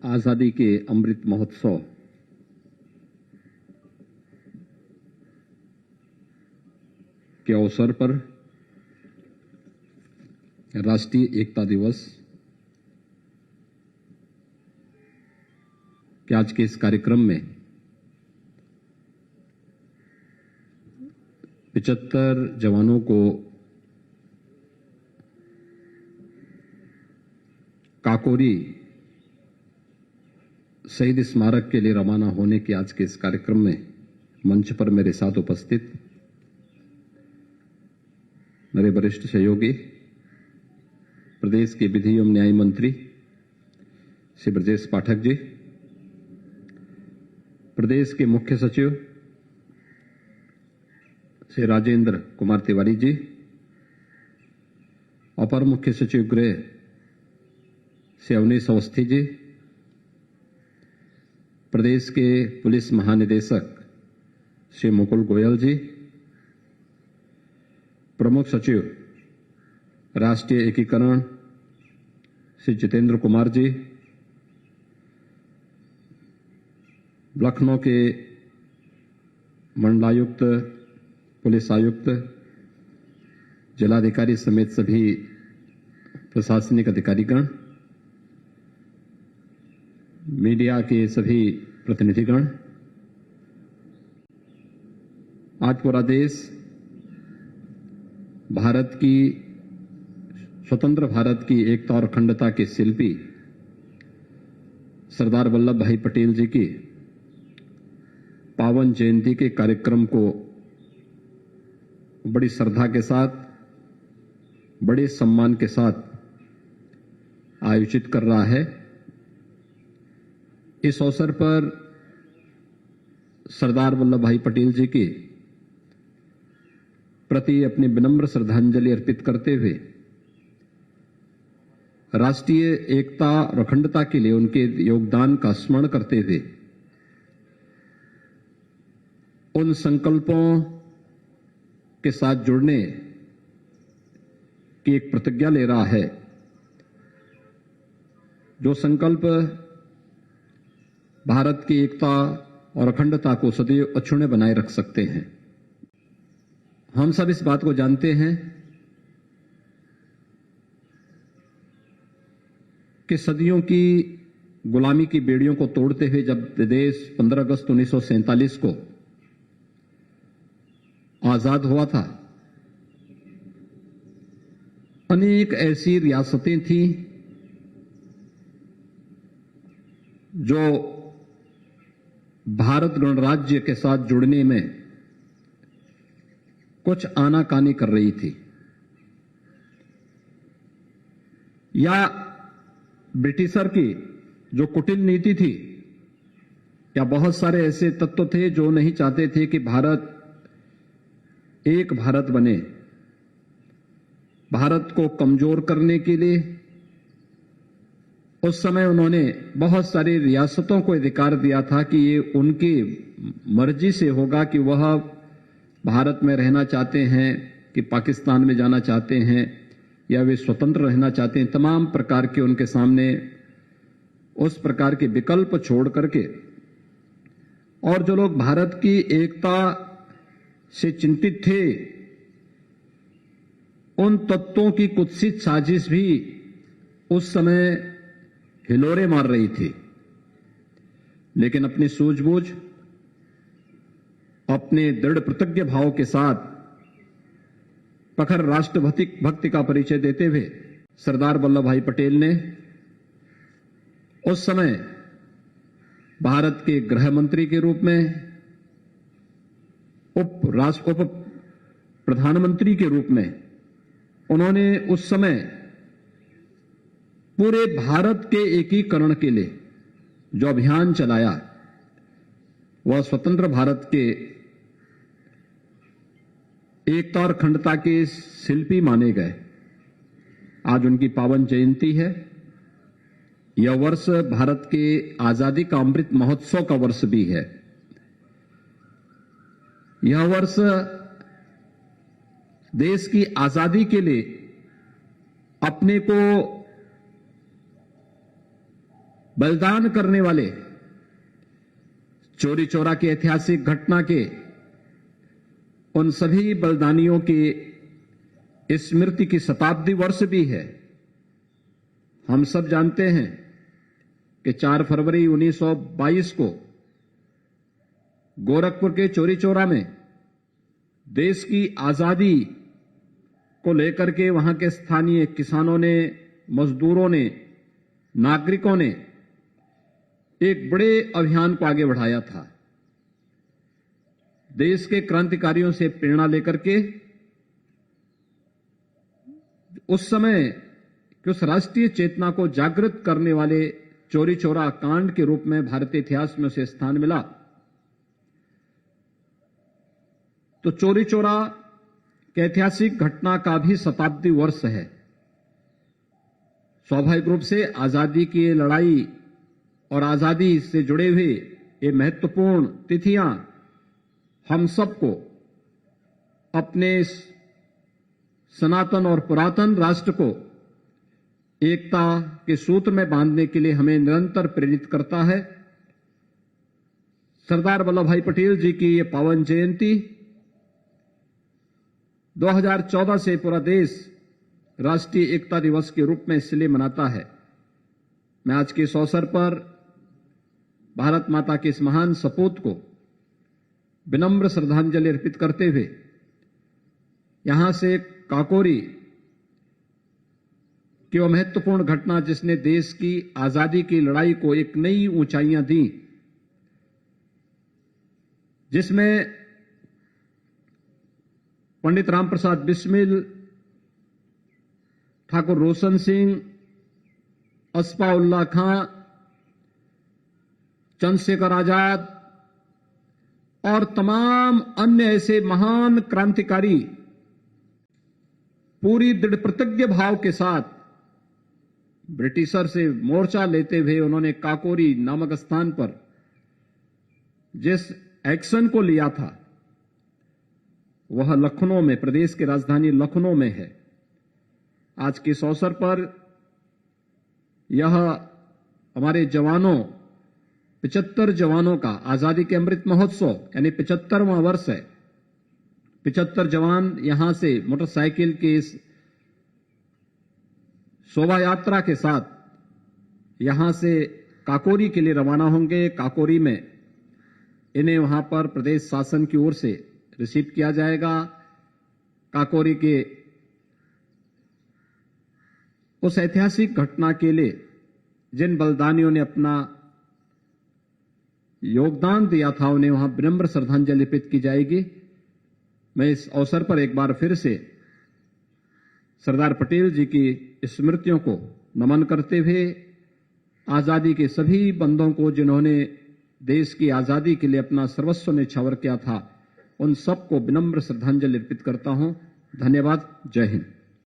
आजादी के अमृत महोत्सव के अवसर पर राष्ट्रीय एकता दिवस के आज के इस कार्यक्रम में 75 जवानों को काकोरी शहीद स्मारक के लिए रवाना होने के आज के इस कार्यक्रम में मंच पर मेरे साथ उपस्थित मेरे वरिष्ठ सहयोगी प्रदेश के विधि एवं न्याय मंत्री श्री ब्रजेश पाठक जी, प्रदेश के मुख्य सचिव श्री राजेंद्र कुमार तिवारी जी, अपर मुख्य सचिव गृह श्री अवनीश अवस्थी जी, प्रदेश के पुलिस महानिदेशक श्री मुकुल गोयल जी, प्रमुख सचिव राष्ट्रीय एकीकरण श्री जितेंद्र कुमार जी, लखनऊ के मंडलायुक्त, पुलिस आयुक्त, जिलाधिकारी समेत सभी प्रशासनिक अधिकारीगण, मीडिया के सभी प्रतिनिधिगण, आज पूरा देश स्वतंत्र भारत की एकता और अखंडता के शिल्पी सरदार वल्लभ भाई पटेल जी की पावन जयंती के कार्यक्रम को बड़ी श्रद्धा के साथ, बड़े सम्मान के साथ आयोजित कर रहा है। इस अवसर पर सरदार वल्लभ भाई पटेल जी के प्रति अपनी विनम्र श्रद्धांजलि अर्पित करते हुए राष्ट्रीय एकता और अखंडता के लिए उनके योगदान का स्मरण करते हुए उन संकल्पों के साथ जुड़ने की एक प्रतिज्ञा ले रहा है, जो संकल्प भारत की एकता और अखंडता को सदैव अक्षुण्ण बनाए रख सकते हैं। हम सब इस बात को जानते हैं कि सदियों की गुलामी की बेड़ियों को तोड़ते हुए जब देश 15 अगस्त 1947 को आजाद हुआ था, अनेक ऐसी रियासतें थीं जो भारत गणराज्य के साथ जुड़ने में कुछ आनाकानी कर रही थी, या ब्रिटिशर की जो कुटिल नीति थी, या बहुत सारे ऐसे तत्व थे जो नहीं चाहते थे कि भारत एक भारत बने। भारत को कमजोर करने के लिए उस समय उन्होंने बहुत सारी रियासतों को अधिकार दिया था कि ये उनकी मर्जी से होगा कि वह भारत में रहना चाहते हैं कि पाकिस्तान में जाना चाहते हैं या वे स्वतंत्र रहना चाहते हैं। तमाम प्रकार के उनके सामने उस प्रकार के विकल्प छोड़ करके, और जो लोग भारत की एकता से चिंतित थे, उन तत्वों की कुत्सित साजिश भी उस समय हिलोरे मार रही थी। लेकिन अपनी सूझबूझ, अपने दृढ़ प्रतिज्ञ भाव के साथ प्रखर राष्ट्रभक्ति का परिचय देते हुए सरदार वल्लभ भाई पटेल ने उस समय भारत के गृह मंत्री के रूप में, उप प्रधानमंत्री के रूप में उन्होंने उस समय पूरे भारत के एकीकरण के लिए जो अभियान चलाया, वह स्वतंत्र भारत के एकता और अखंडता के शिल्पी माने गए। आज उनकी पावन जयंती है। यह वर्ष भारत के आजादी का अमृत महोत्सव का वर्ष भी है। यह वर्ष देश की आजादी के लिए अपने को बलिदान करने वाले, चौरी चौरा की ऐतिहासिक घटना के उन सभी बलिदानियों की स्मृति की शताब्दी वर्ष भी है। हम सब जानते हैं कि 4 फरवरी 1922 को गोरखपुर के चौरी चौरा में देश की आजादी को लेकर के वहां के स्थानीय किसानों ने, मजदूरों ने, नागरिकों ने एक बड़े अभियान को आगे बढ़ाया था। देश के क्रांतिकारियों से प्रेरणा लेकर के उस समय कि उस राष्ट्रीय चेतना को जागृत करने वाले चौरी चौरा कांड के रूप में भारतीय इतिहास में उसे स्थान मिला। तो चौरी चौरा की ऐतिहासिक घटना का भी शताब्दी वर्ष है। स्वाभाविक रूप से आजादी की लड़ाई और आजादी से जुड़े हुए ये महत्वपूर्ण तिथियां हम सबको अपने सनातन और पुरातन राष्ट्र को एकता के सूत्र में बांधने के लिए हमें निरंतर प्रेरित करता है। सरदार वल्लभ भाई पटेल जी की ये पावन जयंती 2014 से पूरा देश राष्ट्रीय एकता दिवस के रूप में इसलिए मनाता है। मैं आज के इस अवसर पर भारत माता के इस महान सपूत को विनम्र श्रद्धांजलि अर्पित करते हुए यहां से काकोरी कि वह महत्वपूर्ण घटना जिसने देश की आजादी की लड़ाई को एक नई ऊंचाइयां दी, जिसमें पंडित राम प्रसाद बिस्मिल, ठाकुर रोशन सिंह, अस्फाउल्लाह खां, चंद्रशेखर आजाद और तमाम अन्य ऐसे महान क्रांतिकारी पूरी दृढ़ प्रतिज्ञ भाव के साथ ब्रिटिशर से मोर्चा लेते हुए उन्होंने काकोरी नामक स्थान पर जिस एक्शन को लिया था वह लखनऊ में, प्रदेश की राजधानी लखनऊ में है। आज के इस अवसर पर यह हमारे जवानों 75 जवानों का आजादी के अमृत महोत्सव यानी 75वां वर्ष है। 75 जवान यहां से मोटरसाइकिल की इस शोभा यात्रा के साथ यहां से काकोरी के लिए रवाना होंगे। काकोरी में इन्हें वहां पर प्रदेश शासन की ओर से रिसीव किया जाएगा। काकोरी के उस ऐतिहासिक घटना के लिए जिन बलिदानियों ने अपना योगदान दिया था उन्हें वहां विनम्र श्रद्धांजलि अर्पित की जाएगी। मैं इस अवसर पर एक बार फिर से सरदार पटेल जी की स्मृतियों को नमन करते हुए आजादी के सभी बंदों को जिन्होंने देश की आजादी के लिए अपना सर्वस्व न्यौछावर किया था, उन सबको विनम्र श्रद्धांजलि अर्पित करता हूं। धन्यवाद। जय हिंद।